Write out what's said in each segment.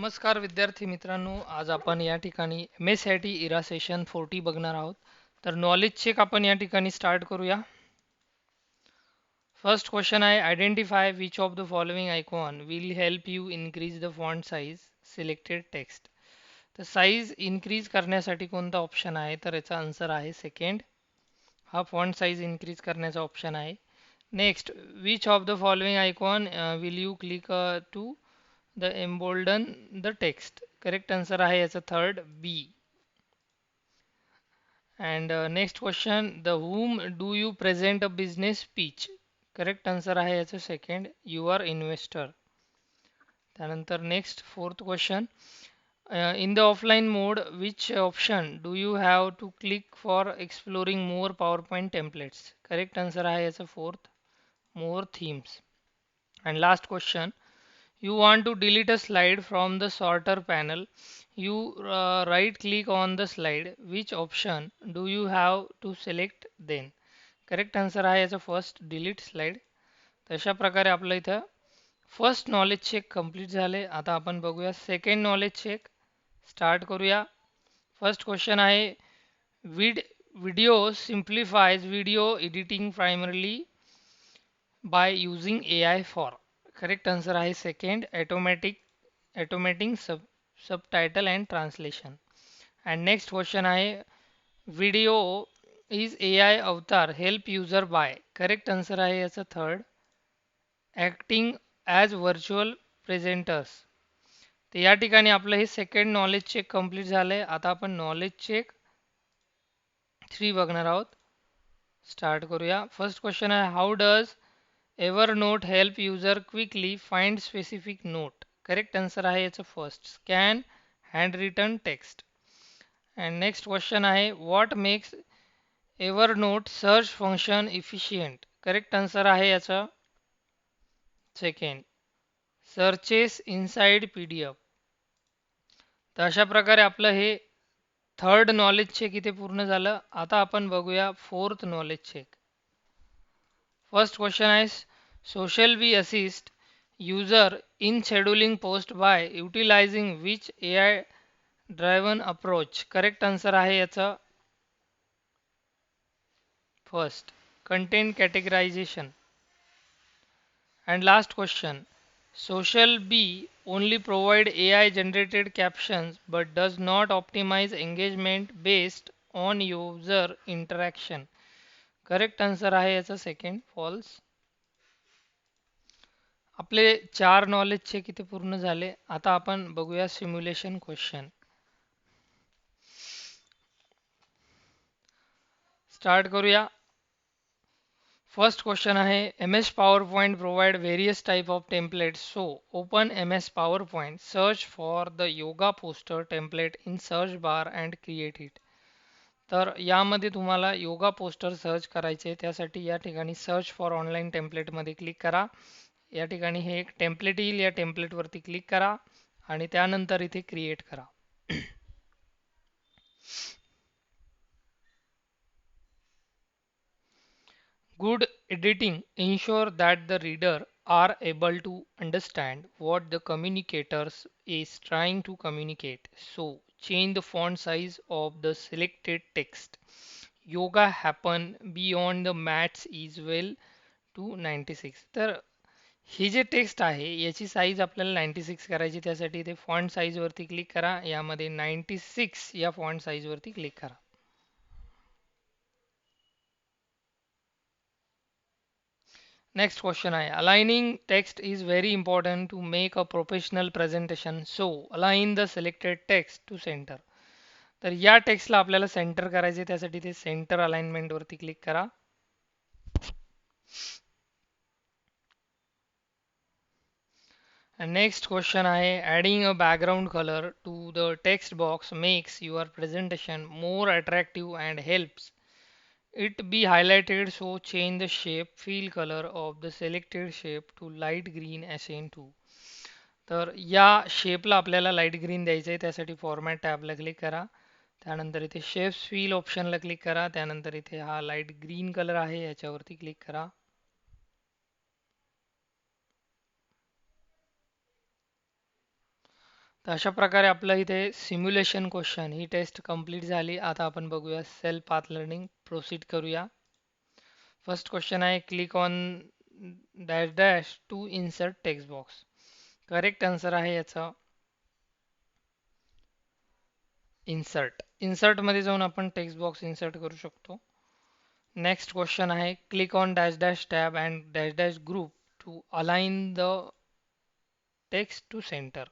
नमस्कार विद्यार्थी मित्रांनो, आज आपण या ठिकाणी एम.एस.सी.आय.टी. इरा सेशन 40 बघणार आहोत. तर नॉलेज चेक आपण या ठिकाणी स्टार्ट करूया. फर्स्ट क्वेश्चन आहे, identify which of the following icon will help you increase the font size selected text. तर साईज इनक्रीज करण्यासाठी कोणता ऑप्शन आहे, तर याचा आन्सर आहे सेकंड. हा फॉन्ट साईज इनक्रीज करण्याचा ऑप्शन आहे. Next, which of the following icon will you click to the embolden the text. Correct answer आहे याचा third B. And next question, the whom do you present a business speech. Correct answer आहे याचं second, your investor. त्यानंतर next fourth question, in the offline mode which option do you have to click for exploring more PowerPoint templates. Correct answer आहे याचं fourth, more themes. And last question, you want to delete a slide from the sorter panel, you right click on the slide, which option do you have to select then. Correct answer आहे याचा first, delete slide. तशा प्रकारे आपलं इथं first knowledge check complete झाले. आता आपण बघूया सेकंड नॉलेज चेक स्टार्ट करूया. फर्स्ट क्वेश्चन आहे, video simplifies video editing primarily by using AI for. Correct answer आहे second, automating subtitle and translation. And next question आहे, video is AI avatar help user by. Correct answer आहे याचं third, acting as virtual presenters. तर या ठिकाणी आपलं हे second knowledge check complete झालंय. आता आपण नॉलेज चेक 3 बघणार आहोत. स्टार्ट करूया. फर्स्ट क्वेश्चन आहे, how does Evernote help user quickly find specific note. Correct answer आहे याचं first, scan handwritten text. And next question आहे, what makes Evernote search function efficient. Correct answer आहे याचं second, searches inside PDF. तर अशा प्रकारे आपलं हे थर्ड नॉलेज चेक इथे पूर्ण झालं. आता आपण बघूया fourth knowledge check. First question आहे, social we assist user in scheduling post by utilizing which AI driven approach. Correct answer आहे याचा first, content categorisation. And last question, social bee only provide AI generated captions but does not optimize engagement based on user interaction. Correct answer आहे याचा second, false. आपले 4 knowledge check इथे पूर्ण झाले. आता आपण बघूया सिम्युलेशन क्वेश्चन. स्टार्ट करूया. फर्स्ट क्वेश्चन आहे, MS PowerPoint provide various type of templates. So open MS PowerPoint, search for the yoga poster template in search bar and create it. तर यामध्ये तुम्हाला योगा पोस्टर सर्च करायचे. त्यासाठी या ठिकाणी सर्च फॉर ऑनलाईन टेम्पलेटमध्ये क्लिक करा. या ठिकाणी हे एक टेम्पलेट येईल, या टेम्पलेटवरती क्लिक करा आणि त्यानंतर इथे क्रिएट करा. Good editing ensure that the reader are able to understand what the communicators is trying to communicate. So change the font size of the selected text. Yoga happen beyond the mats is well to 96. तर ही जे text आहे याची size आपल्याला 96 करायची. त्यासाठी इथे font size वरती click करा. यामध्ये 96 या फॉन्ट साईज वरती क्लिक करा. नेक्स्ट क्वेश्चन आहे, aligning text is very important to make a professional presentation. So align the selected text to centre. तर या टेक्स्टला आपल्याला सेंटर करायचे. त्यासाठी ते सेंटर अलाइनमेंट वरती क्लिक करा. नेक्स्ट क्वेश्चन आहे, adding a background colour to the text box makes your presentation more attractive and helps it be highlighted. So change the shape fill color of the selected shape to light green SN2. तर या शेपला आपल्याला light green द्यायचं आहे. त्यासाठी format टॅबला click करा. त्यानंतर इथे shapes fill ऑप्शनला click करा. त्यानंतर इथे हा लाईट ग्रीन कलर आहे याच्यावरती क्लिक करा. तर अशा प्रकारे आपलं इथे सिम्युलेशन क्वेश्चन ही टेस्ट कंप्लीट झाली. आता आपण बघूया सेल्फ पाथ लर्निंग. प्रोसीड करूया. फर्स्ट क्वेश्चन आहे click on dash dash to insert text box. Correct answer आहे याचा इन्सर्ट. इन्सर्ट मध्ये जाऊन आपण टेक्स्ट बॉक्स इन्सर्ट करू शकतो. नेक्स्ट क्वेश्चन आहे click on dash dash tab and dash dash group to align the text to centre.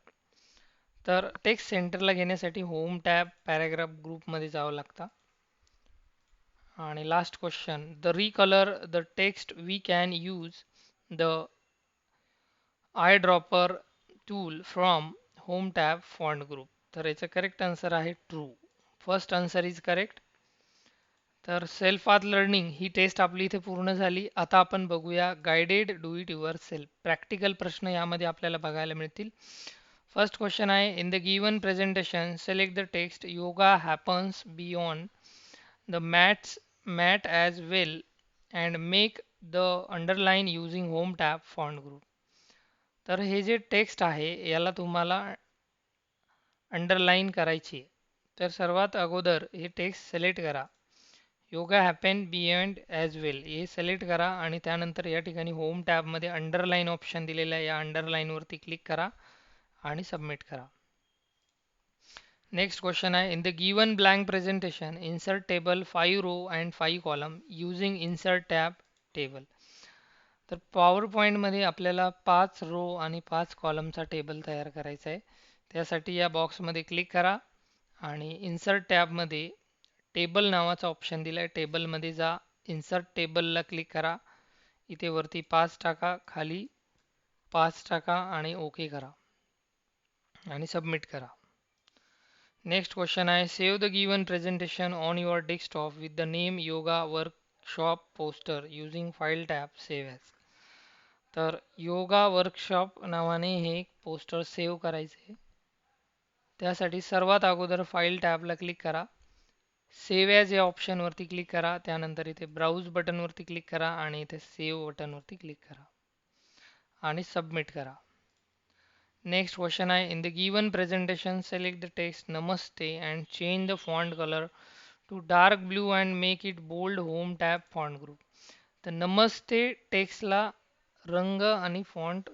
तर text सेंटरला घेण्यासाठी होम टॅब पॅराग्राफ ग्रुपमध्ये जावं लागतं. आणि last question the recolour the text we can use the eye dropper tool from home tab font group. तर याचं correct answer आहे true. First answer is correct. तर सेल्फ पाथ लर्निंग ही test आपली इथे पूर्ण झाली. आता आपण बघूया guided do it yourself. Practical प्रश्न यामध्ये आपल्याला बघायला मिळतील. फर्स्ट क्वेश्चन आहे in the given presentation select the text yoga happens beyond the mat as well and make the underline using home tab font group. तर हे जे टेक्स्ट आहे याला तुम्हाला अंडरलाईन करायची आहे. तर सर्वात अगोदर हे टेक्स्ट सिलेक्ट करा. योगा हॅपन बियॉन्ड ॲज वेल हे सिलेक्ट करा आणि त्यानंतर या ठिकाणी होम टॅबमध्ये अंडरलाईन ऑप्शन दिलेला आहे. या अंडरलाईनवरती क्लिक करा आणि सबमिट करा. नेक्स्ट क्वेश्चन आहे in the given blank presentation insert table 5 row and 5 column using insert tab table. तर पॉवर पॉईंटमध्ये आपल्याला 5 रो आणि 5 कॉलमचा टेबल तयार करायचा आहे. त्यासाठी या बॉक्समध्ये क्लिक करा आणि इन्सर्ट टॅबमध्ये टेबल नावाचा ऑप्शन दिला आहे. टेबलमध्ये जा, इन्सर्ट टेबलला क्लिक करा. इथे वरती 5 टाका, खाली 5 टाका आणि ओके करा आणि सबमिट करा. नेक्स्ट क्वेश्चन आहे save the given presentation on your desktop with the name yoga workshop poster using file tab save as. तर योगा वर्कशॉप नावाने हे पोस्टर सेव्ह करायचे. त्यासाठी सर्वात अगोदर फाईल टॅबला क्लिक करा. सेव्ह ॲज या ऑप्शनवरती क्लिक करा. त्यानंतर इथे ब्राउज बटनवरती क्लिक करा आणि इथे सेव्ह बटनवरती क्लिक करा आणि सबमिट करा. नेक्स्ट क्वेश्चन आहे in the given presentation select the text नमस्ते and change the font colour to dark blue and make it bold home tab font group. तर नमस्ते टेक्स्टला रंग आणि फॉन्ट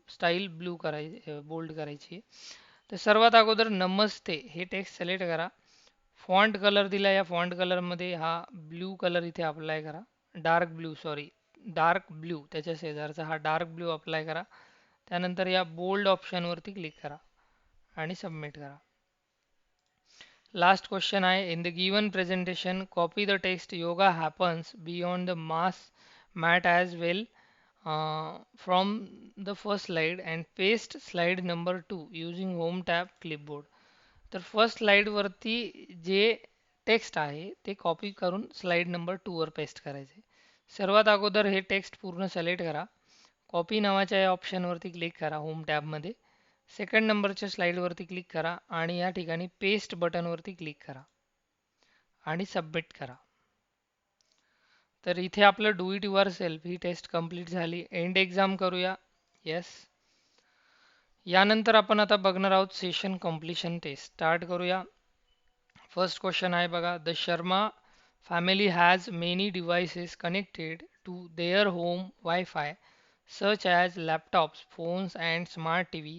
स्टाईल ब्लू करायची, बोल्ड करायची. तर सर्वात अगोदर नमस्ते हे टेक्स्ट सिलेक्ट करा. फॉन्ट कलर दिला, या फॉन्ट कलरमध्ये हा ब्ल्यू कलर इथे अप्लाय करा. डार्क ब्ल्यू त्याच्या शेजारचा हा डार्क ब्ल्यू अप्लाय करा. त्यानंतर या बोल्ड ऑप्शनवरती क्लिक करा आणि सबमिट करा. लास्ट क्वेश्चन आहे in the given presentation copy the text yoga happens beyond the mat as well from the first slide and paste slide number 2 using home tab clipboard. तर first स्लाइडवरती जे text आहे ते copy करून slide number 2 वर paste करायचे. सर्वात अगोदर हे टेक्स्ट पूर्ण सिलेक्ट करा. कॉपी नावाच्या या ऑप्शनवरती क्लिक करा होम टॅबमध्ये. सेकंड नंबरच्या स्लाइडवरती क्लिक करा आणि या ठिकाणी पेस्ट बटनवरती क्लिक करा आणि सबमिट करा. तर इथे आपलं डू इट युअर सेल्फ ही टेस्ट कंप्लीट झाली. एंड एक्झाम करूया. येस. यानंतर आपण आता बघणार आहोत सेशन कम्प्लिशन टेस्ट. स्टार्ट करूया. फर्स्ट क्वेश्चन आहे बघा the Sharma family has many devices connected to their home wifi such as laptops, phones, and smart TV.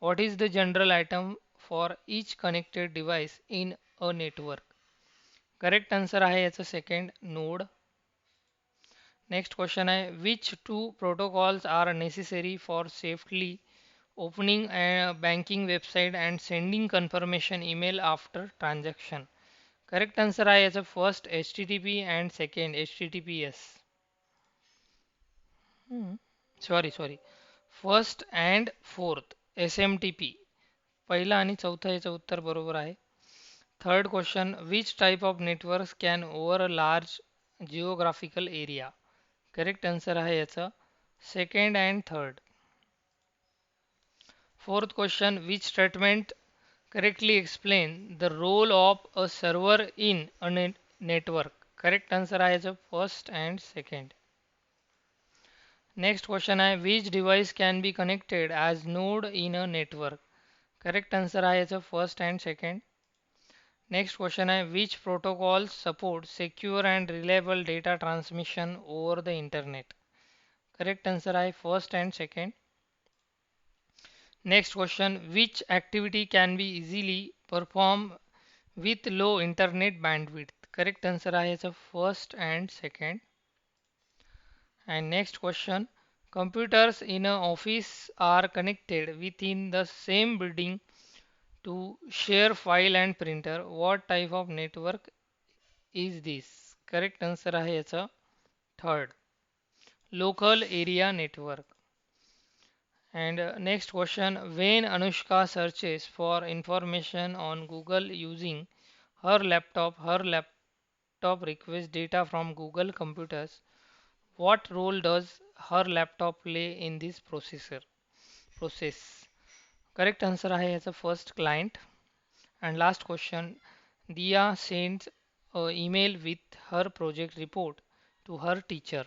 What is the general item for each connected device in a network? Correct answer आहे याचं second node. Next question आहे which two protocols are necessary for safely opening a banking website and sending confirmation email after transaction? Correct answer आहे याचं first HTTP and second HTTPS. Sorry first and fourth SMTP. पहिला आणि चौथा याचं उत्तर बरोबर आहे. Third question which type of networks can over a large geographical area. Correct answer आहे याचं second and third. Fourth question which statement correctly explain the role of a server in a network. Correct answer आहे याचं first and second. Next question आहे which device can be connected as node in a network. Correct answer आहे याचं first and second. Next question आहे which protocol support secure and reliable data transmission over the internet. Correct answer आहे first and second. Next question which activity can be easily performed with low internet bandwidth. Correct answer आहे याचं first and second. And next question, computers in an office are connected within the same building to share file and printer. What type of network is this? Correct answer आहे याचा third, local area network. And next question, when Anushka searches for information on Google using her laptop requests data from Google computers. What role does her laptop play in this process? Correct answer आहे याचा first, client. And last question, Dia sends an email with her project report to her teacher.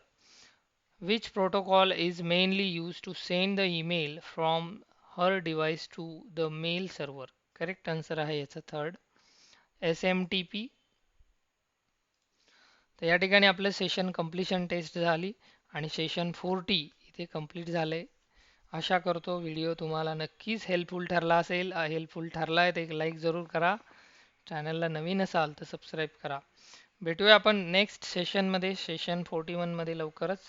Which protocol is mainly used to send the email from her device to the mail server? Correct answer आहे याचा third, SMTP. तर या ठिकाणी आपलं session completion taste झाली आणि session 40 इथे complete झाले. आशा करतो व्हिडिओ तुम्हाला नक्कीच हेल्पफुल ठरला असेल. हेल्पफुल ठरला आहे तर एक लाईक जरूर करा. चॅनलला नवीन असाल तर सबस्क्राईब करा. भेटूया आपण नेक्स्ट सेशनमध्ये, सेशन 41मध्ये लवकरच.